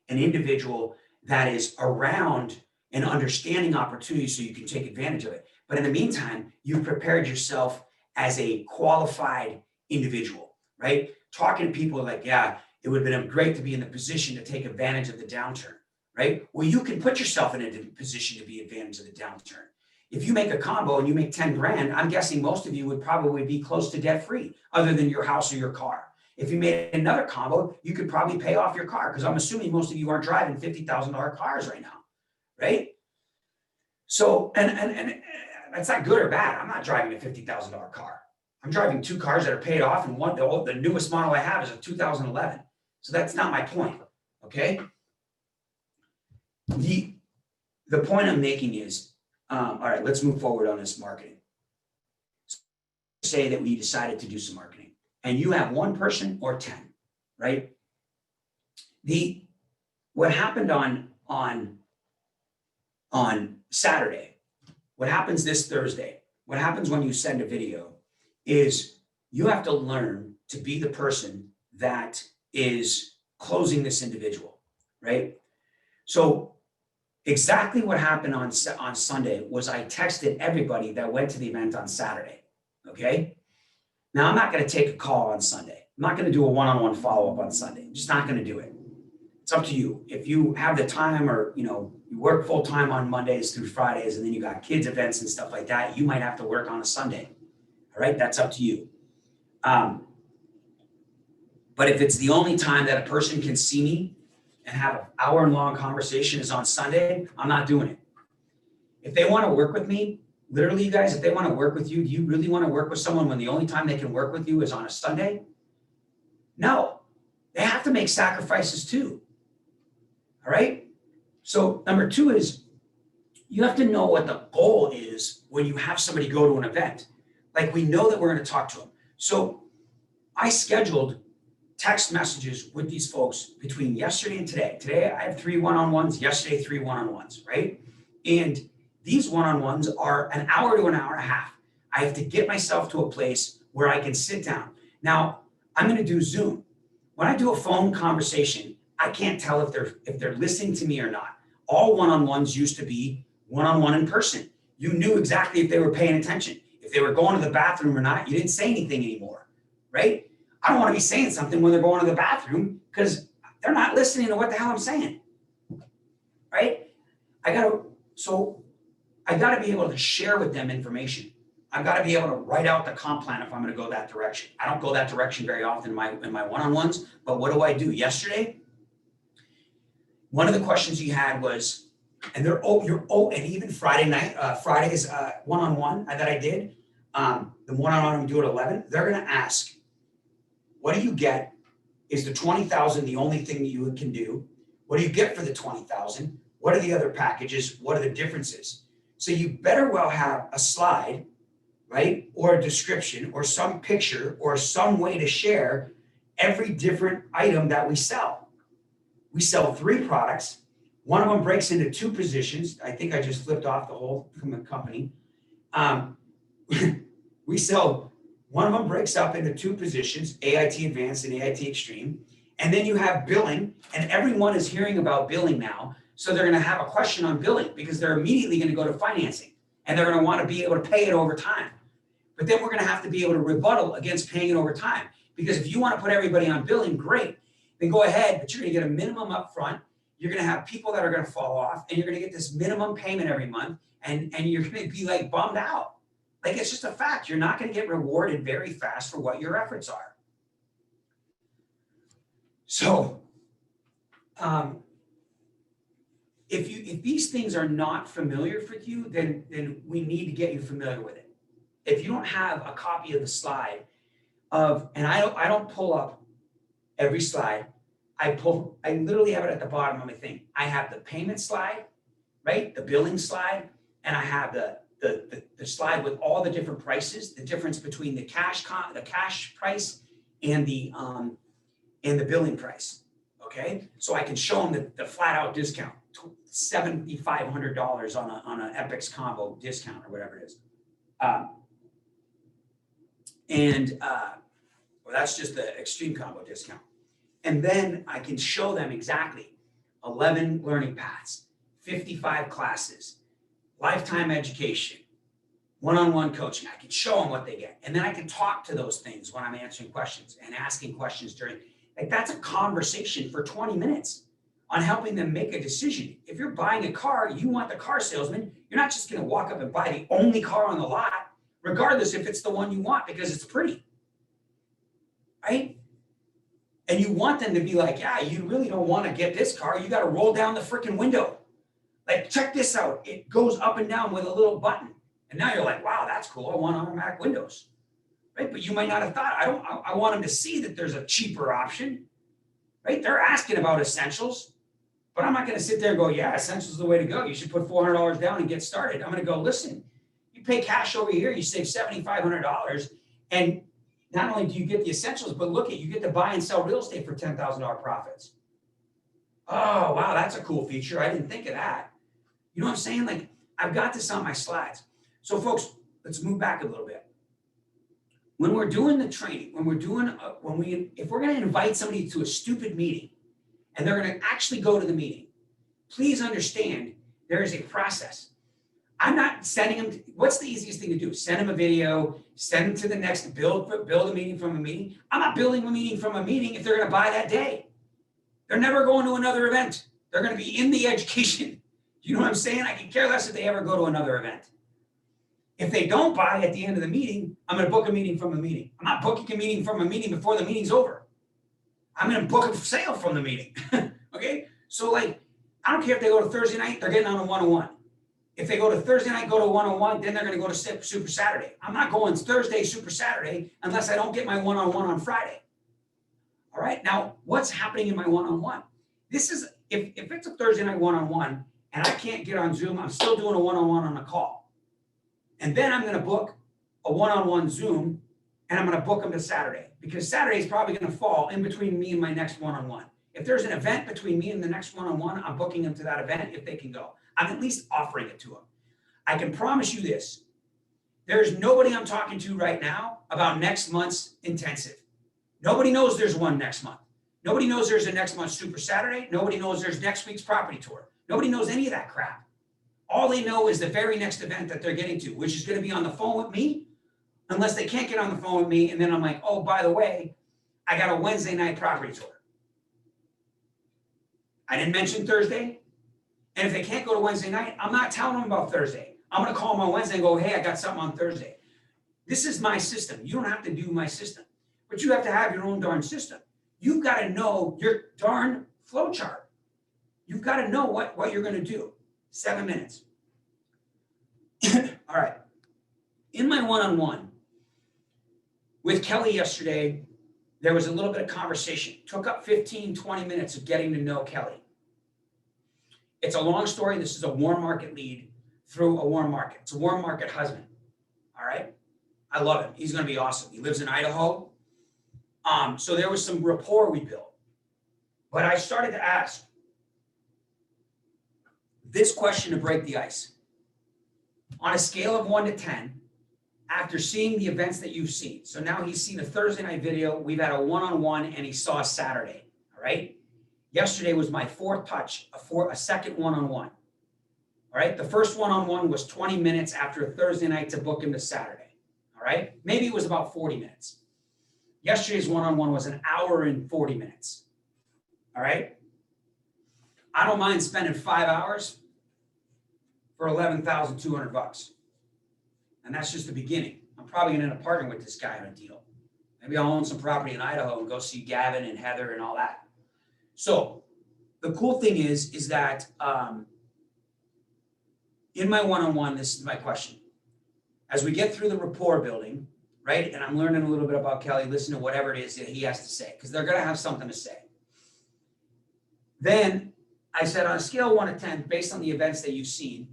an individual that is around and understanding opportunities so you can take advantage of it. But in the meantime, you've prepared yourself as a qualified individual, right? Talking to people like, yeah, it would have been great to be in the position to take advantage of the downturn, right? Well, you can put yourself in a position to be advantage of the downturn. If you make a combo and you make 10 grand, I'm guessing most of you would probably be close to debt free other than your house or your car. If you made another combo, you could probably pay off your car because I'm assuming most of you aren't driving $50,000 cars right now, right? So, and that's not good or bad. I'm not driving a $50,000 car. I'm driving 2 cars that are paid off and the newest model I have is a 2011. So that's not my point, okay? The point I'm making is, all right, let's move forward on this marketing. Say that we decided to do some marketing and you have one person or 10, right? What happened on Saturday, what happens this Thursday, what happens when you send a video is you have to learn to be the person that is closing this individual, right? So exactly what happened on Sunday was I texted everybody that went to the event on Saturday, okay? Now, I'm not going to take a call on Sunday. I'm not going to do a one-on-one follow-up on Sunday. I'm just not going to do it. It's up to you. If you have the time or, you work full-time on Mondays through Fridays and then you got kids events and stuff like that, you might have to work on a Sunday. All right, that's up to you. But if it's the only time that a person can see me and have an hour-long conversation is on Sunday, I'm not doing it. If they want to work with me, literally, you guys, if they want to work with you, do you really want to work with someone when the only time they can work with you is on a Sunday? No, they have to make sacrifices too. All right. So number 2 is you have to know what the goal is when you have somebody go to an event. Like we know that we're going to talk to them. So I scheduled text messages with these folks between yesterday and today. Today I have 3 one-on-ones, yesterday 3 one-on-ones, right? And these one-on-ones are an hour to an hour and a half. I have to get myself to a place where I can sit down. Now, I'm going to do Zoom. When I do a phone conversation, I can't tell if they're listening to me or not. All one-on-ones used to be one-on-one in person. You knew exactly if they were paying attention. If they were going to the bathroom or not, you didn't say anything anymore, right? I don't want to be saying something when they're going to the bathroom because they're not listening to what the hell I'm saying, right? I got to be able to share with them information. I've got to be able to write out the comp plan if I'm going to go that direction. I don't go that direction very often in my one-on-ones, but what do? Yesterday, one of the questions you had was, and and even Friday night, Friday's one-on-one that I did, the one-on-one we do at 11, they're going to ask, what do you get? Is the 20,000 the only thing that you can do? What do you get for the 20,000? What are the other packages? What are the differences? So you better well have a slide, right? Or a description or some picture or some way to share every different item that we sell. We sell 3 products. One of them breaks into 2 positions. I think I just flipped off the whole company. One of them breaks up into 2 positions, AIT Advanced and AIT Extreme. And then you have billing, and everyone is hearing about billing now. So they're going to have a question on billing because they're immediately going to go to financing and they're going to want to be able to pay it over time. But then we're going to have to be able to rebuttal against paying it over time. Because if you want to put everybody on billing, great, then go ahead, but you're going to get a minimum up front. You're going to have people that are going to fall off and you're going to get this minimum payment every month and you're going to be like bummed out. Like it's just a fact. You're not going to get rewarded very fast for what your efforts are. So, if these things are not familiar for you, then we need to get you familiar with it. If you don't have a copy of the slide and I don't pull up every slide. I literally have it at the bottom of my thing. I have the payment slide, right? The billing slide, and I have the slide with all the different prices, the difference between the cash price and the billing price. Okay, so I can show them the flat out discount, $7,500 on an Epix combo discount or whatever it is, well, that's just the extreme combo discount. And then I can show them exactly 11 learning paths, 55 classes, lifetime education, one-on-one coaching. I can show them what they get. And then I can talk to those things when I'm answering questions and asking questions like that's a conversation for 20 minutes on helping them make a decision. If you're buying a car, you want the car salesman. You're not just going to walk up and buy the only car on the lot, regardless if it's the one you want because it's pretty, right? And you want them to be like, yeah, you really don't want to get this car. You got to roll down the freaking window. Like, check this out. It goes up and down with a little button. And now you're like, wow, that's cool. I want automatic windows, right? But you might not have thought, I want them to see that there's a cheaper option, right? They're asking about essentials. But I'm not going to sit there and go, yeah, Essentials is the way to go. You should put $400 down and get started. I'm going to go, listen, you pay cash over here, you save $7,500. And not only do you get the Essentials, but look at, you get to buy and sell real estate for $10,000 profits. Oh, wow, that's a cool feature. I didn't think of that. You know what I'm saying? Like, I've got this on my slides. So folks, let's move back a little bit. When we're doing the training, if we're going to invite somebody to a stupid meeting and they're going to actually go to the meeting, please understand there is a process. I'm not sending them, what's the easiest thing to do? Send them a video, send them to the next, build a meeting from a meeting. I'm not building a meeting from a meeting if they're going to buy that day. They're never going to another event. They're going to be in the education. You know what I'm saying? I can care less if they ever go to another event. If they don't buy at the end of the meeting, I'm going to book a meeting from a meeting. I'm not booking a meeting from a meeting before the meeting's over. I'm going to book a sale from the meeting. Okay? So like, I don't care if they go to Thursday night, they're getting on a one-on-one. If they go to Thursday night, go to one-on-one, then they're going to go to Super Saturday. I'm not going Thursday, Super Saturday, unless I don't get my one-on-one on Friday. All right? Now, what's happening in my one-on-one? This is, if it's a Thursday night one-on-one and I can't get on Zoom, I'm still doing a one-on-one on a call. And then I'm going to book a one-on-one Zoom and I'm going to book them to Saturday because Saturday is probably going to fall in between me and my next one-on-one. If there's an event between me and the next one-on-one, I'm booking them to that event if they can go. I'm at least offering it to them. I can promise you this. There's nobody I'm talking to right now about next month's intensive. Nobody knows there's one next month. Nobody knows there's a next month's Super Saturday. Nobody knows there's next week's property tour. Nobody knows any of that crap. All they know is the very next event that they're getting to, which is going to be on the phone with me, unless they can't get on the phone with me. And then I'm like, oh, by the way, I got a Wednesday night property tour. I didn't mention Thursday. And if they can't go to Wednesday night, I'm not telling them about Thursday. I'm going to call them on Wednesday and go, hey, I got something on Thursday. This is my system. You don't have to do my system, but you have to have your own darn system. You've got to know your darn flow chart. You've got to know what you're going to do. 7 minutes. All right. In my one-on-one with Kelly yesterday, there was a little bit of conversation. Took up 15, 20 minutes of getting to know Kelly. It's a long story. This is a warm market lead through a warm market. It's a warm market husband. All right. I love him. He's going to be awesome. He lives in Idaho. So there was some rapport we built. But I started to ask this question to break the ice. On a scale of 1 to 10, after seeing the events that you've seen, so now he's seen a Thursday night video, we've had a one-on-one, and he saw a Saturday, all right? Yesterday was my fourth touch, a second one-on-one, all right? The first one-on-one was 20 minutes after a Thursday night to book him to Saturday, all right? Maybe it was about 40 minutes. Yesterday's one-on-one was an hour and 40 minutes, all right? I don't mind spending 5 hours for $11,200. And that's just the beginning. I'm probably going to end up partnering with this guy on a deal. Maybe I'll own some property in Idaho and go see Gavin and Heather and all that. So the cool thing is that in my one-on-one, this is my question. As we get through the rapport building, right, and I'm learning a little bit about Kelly, listen to whatever it is that he has to say, because they're going to have something to say. Then I said on a scale of 1 to 10, based on the events that you've seen,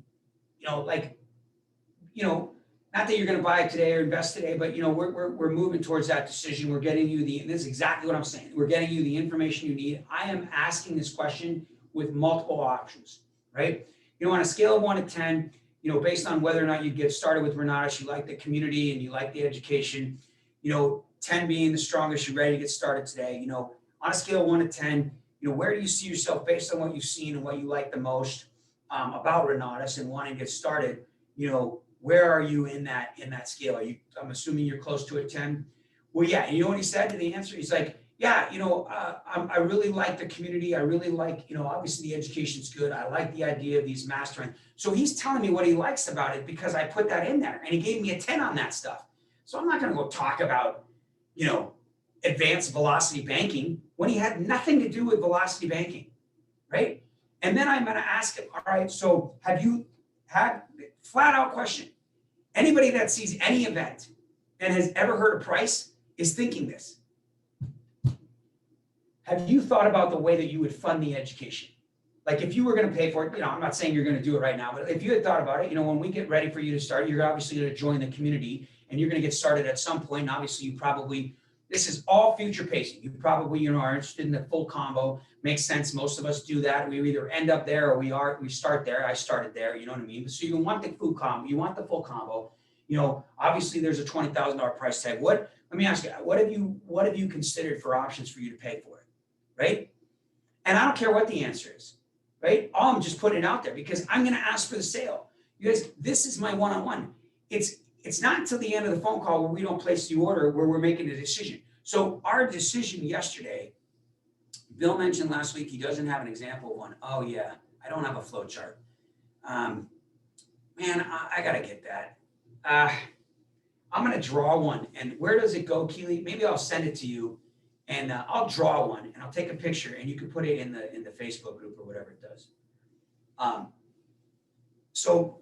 not that you're going to buy today or invest today, but we're moving towards that decision. We're getting you and this is exactly what I'm saying. We're getting you the information you need. I am asking this question with multiple options, right? On a scale of 1 to 10, based on whether or not you get started with Renatus, you like the community and you like the education, 10 being the strongest, you're ready to get started today. On a scale of 1 to 10, where do you see yourself based on what you've seen and what you like the most about Renatus and wanting to get started? Where are you in that scale? I'm assuming you're close to a 10. Well, yeah. And you know what he said to the answer? He's like, yeah, I really like the community. I really like, obviously the education's good. I like the idea of these mastering. So he's telling me what he likes about it because I put that in there and he gave me a 10 on that stuff. So I'm not going to go talk about, advanced velocity banking when he had nothing to do with velocity banking, right? And then I'm going to ask him, all right, so have you had, flat out question, anybody that sees any event and has ever heard a price is thinking this. Have you thought about the way that you would fund the education? Like if you were going to pay for it, I'm not saying you're going to do it right now, but if you had thought about it, when we get ready for you to start, you're obviously going to join the community and you're going to get started at some point. And obviously this is all future pacing. You probably, are interested in the full combo. Makes sense. Most of us do that. We either end up there or we start there. I started there. You know what I mean? So you want the full combo. You want the full combo. Obviously there's a $20,000 price tag. Let me ask you, what have you considered for options for you to pay for it? Right? And I don't care what the answer is. Right? All I'm just putting it out there because I'm going to ask for the sale. You guys, this is my one-on-one. It's not until the end of the phone call where we don't place the order where we're making a decision. So our decision yesterday, Bill mentioned last week he doesn't have an example of one. Oh yeah, I don't have a flow chart. Man, I got to get that. I'm going to draw one. And where does it go, Keely? Maybe I'll send it to you. And I'll draw one and I'll take a picture and you can put it in the Facebook group or whatever it does. So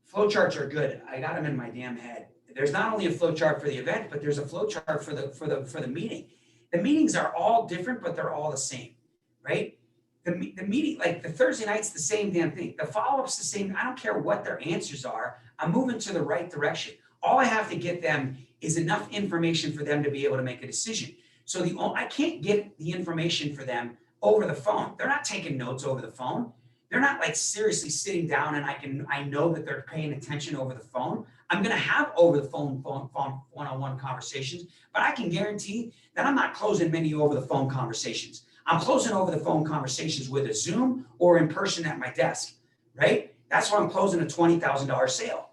flow charts are good. I got them in my damn head. There's not only a flow chart for the event, but there's a flow chart for the meeting. The meetings are all different, but they're all the same, right? The meeting, like the Thursday night's the same damn thing. The follow-up's the same. I don't care what their answers are. I'm moving to the right direction. All I have to get them is enough information for them to be able to make a decision. So I can't get the information for them over the phone. They're not taking notes over the phone. They're not like seriously sitting down and I know that they're paying attention over the phone. I'm going to have over the phone one-on-one conversations, but I can guarantee that I'm not closing many over the phone conversations. I'm closing over the phone conversations with a Zoom or in person at my desk, right? That's why I'm closing a $20,000 sale.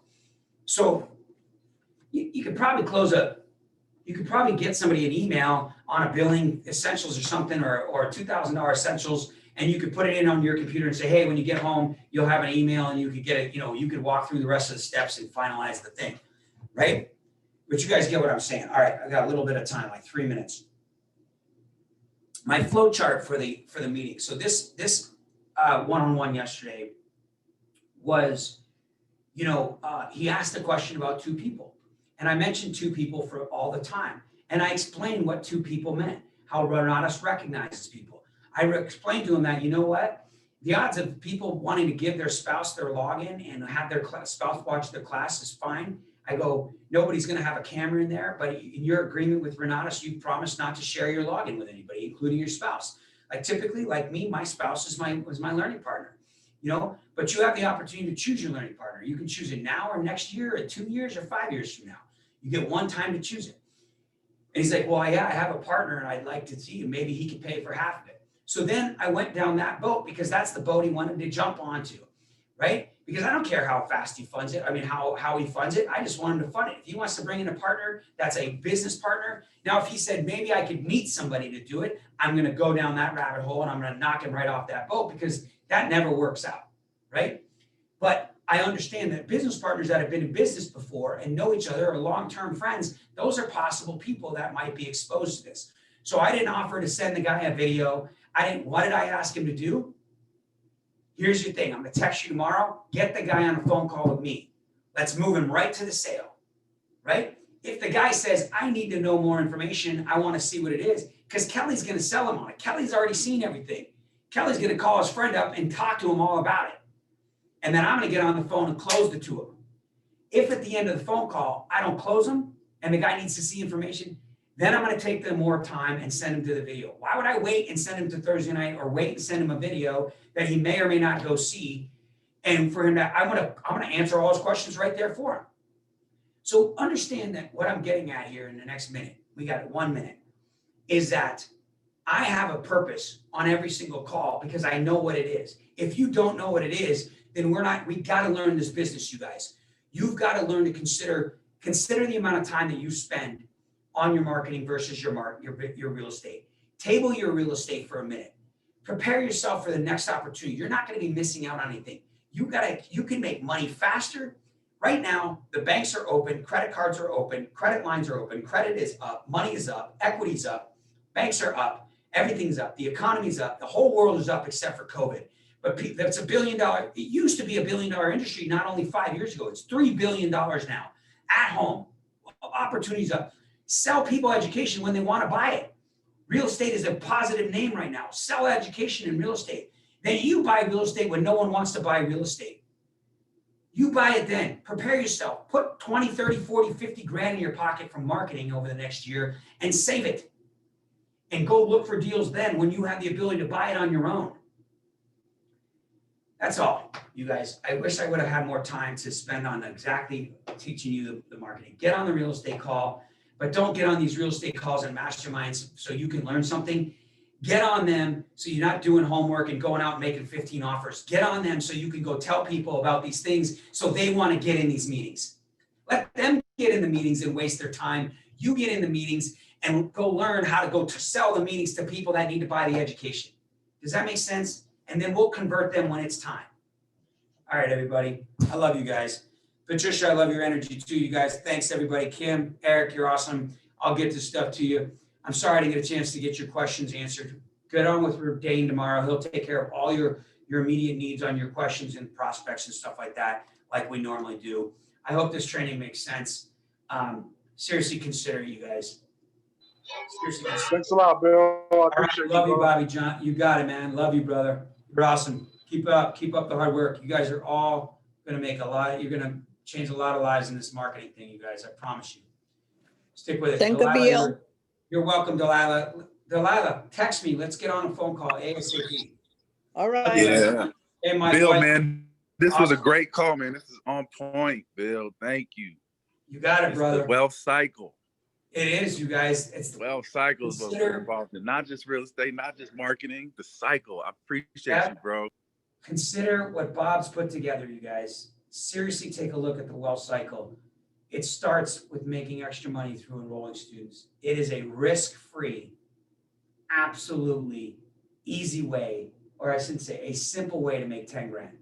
So you could probably get somebody an email on a billing essentials or something or $2,000 essentials, and you could put it in on your computer and say, hey, when you get home, you'll have an email and you could get it, you could walk through the rest of the steps and finalize the thing, right? But you guys get what I'm saying. All right, I got a little bit of time, like 3 minutes. My flow chart for the meeting. So this one-on-one yesterday was, he asked a question about two people. And I mentioned two people for all the time. And I explained what two people meant, how Renatus recognizes people. I explained to him that, the odds of people wanting to give their spouse their login and have their spouse watch their class is fine. I go, nobody's going to have a camera in there, but in your agreement with Renatus, you promised not to share your login with anybody, including your spouse. Like typically, like me, my spouse was my learning partner, but you have the opportunity to choose your learning partner. You can choose it now or next year or 2 years or 5 years from now. You get one time to choose it. And he's like, well, yeah, I have a partner and I'd like to see you. Maybe he could pay for half of it. So then I went down that boat because that's the boat he wanted to jump onto, right? Because I don't care how fast he funds it. I mean, how he funds it. I just want him to fund it. If he wants to bring in a partner, that's a business partner. Now, if he said, maybe I could meet somebody to do it, I'm going to go down that rabbit hole and I'm going to knock him right off that boat because that never works out, right? But I understand that business partners that have been in business before and know each other are long-term friends. Those are possible people that might be exposed to this. So I didn't offer to send the guy a video. What did I ask him to do? Here's your thing. I'm going to text you tomorrow. Get the guy on a phone call with me. Let's move him right to the sale, right? If the guy says, I need to know more information, I want to see what it is, because Kelly's going to sell him on it. Kelly's already seen everything. Kelly's going to call his friend up and talk to him all about it. And then I'm going to get on the phone and close the two of them. If at the end of the phone call, I don't close them and the guy needs to see information, then I'm going to take them more time and send him to the video. Why would I wait and send him to Thursday night or wait and send him a video that he may or may not go see? And for him I'm going to answer all his questions right there for him. So understand that what I'm getting at here in the next minute, we got 1 minute, is that I have a purpose on every single call because I know what it is. If you don't know what it is, then we got to learn this business, you guys. You've got to learn to consider the amount of time that you spend on your marketing versus your real estate. Table your real estate for a minute. Prepare yourself for the next opportunity. You're not going to be missing out on anything. You can make money faster. Right now, the banks are open, credit cards are open, credit lines are open, credit is up, money is up, equity's up, banks are up, everything's up, the economy's up, the whole world is up except for COVID. But that's $1 billion. It used to be $1 billion industry not only 5 years ago, it's $3 billion now. At home, opportunities up. Sell people education when they want to buy it. Real estate is a positive name right now. Sell education in real estate. Then you buy real estate when no one wants to buy real estate. You buy it then. Prepare yourself. Put 20, 30, 40, 50 grand in your pocket from marketing over the next year and save it. And go look for deals then when you have the ability to buy it on your own. That's all, you guys. I wish I would have had more time to spend on exactly teaching you the marketing. Get on the real estate call, but don't get on these real estate calls and masterminds so you can learn something. Get on them so you're not doing homework and going out and making 15 offers. Get on them so you can go tell people about these things so they want to get in these meetings. Let them get in the meetings and waste their time. You get in the meetings and go learn how to go to sell the meetings to people that need to buy the education. Does that make sense? And then we'll convert them when it's time. All right, everybody. I love you guys. Patricia, I love your energy too, you guys. Thanks, everybody. Kim, Eric, you're awesome. I'll get this stuff to you. I'm sorry I didn't get a chance to get your questions answered. Get on with Dane tomorrow. He'll take care of all your immediate needs on your questions and prospects and stuff like that, like we normally do. I hope this training makes sense. Seriously, consider it, you guys. Seriously, consider it. Thanks a lot, Bill. I All right, appreciate love you, bro. Bobby John. You got it, man. Love you, brother. You're awesome. Keep up the hard work. You guys are all gonna make a lot. You're gonna change a lot of lives in this marketing thing, you guys. I promise you. Stick with it. Thank you, Delilah, Bill. you're welcome, Delilah. Delilah, text me. Let's get on a phone call ASAP. All right. Yeah. Hey, my Bill, boy. man, this was a Awesome. great call, man. This is on point, Bill. Thank you. You got it, It's brother. the wealth cycle. It is, you guys. It's the Wealth cycle is what Consider- we're involved in. Not just real estate, not just marketing, the cycle. I appreciate Yeah. you, bro. Consider what Bob's put together, you guys. Seriously, take a look at the wealth cycle. It starts with making extra money through enrolling students. It is a risk-free, absolutely easy way, or I should say a simple way to make 10 grand.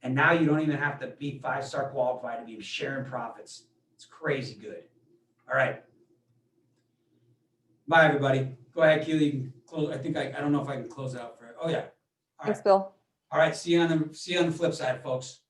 And now you don't even have to be 5-star qualified to be sharing profits. It's crazy good. All right. Bye, everybody. Go ahead, Keely. You can close. I think I don't know if I can close it out for, oh yeah. All right. Thanks, Bill. All right. See you on the flip side, folks.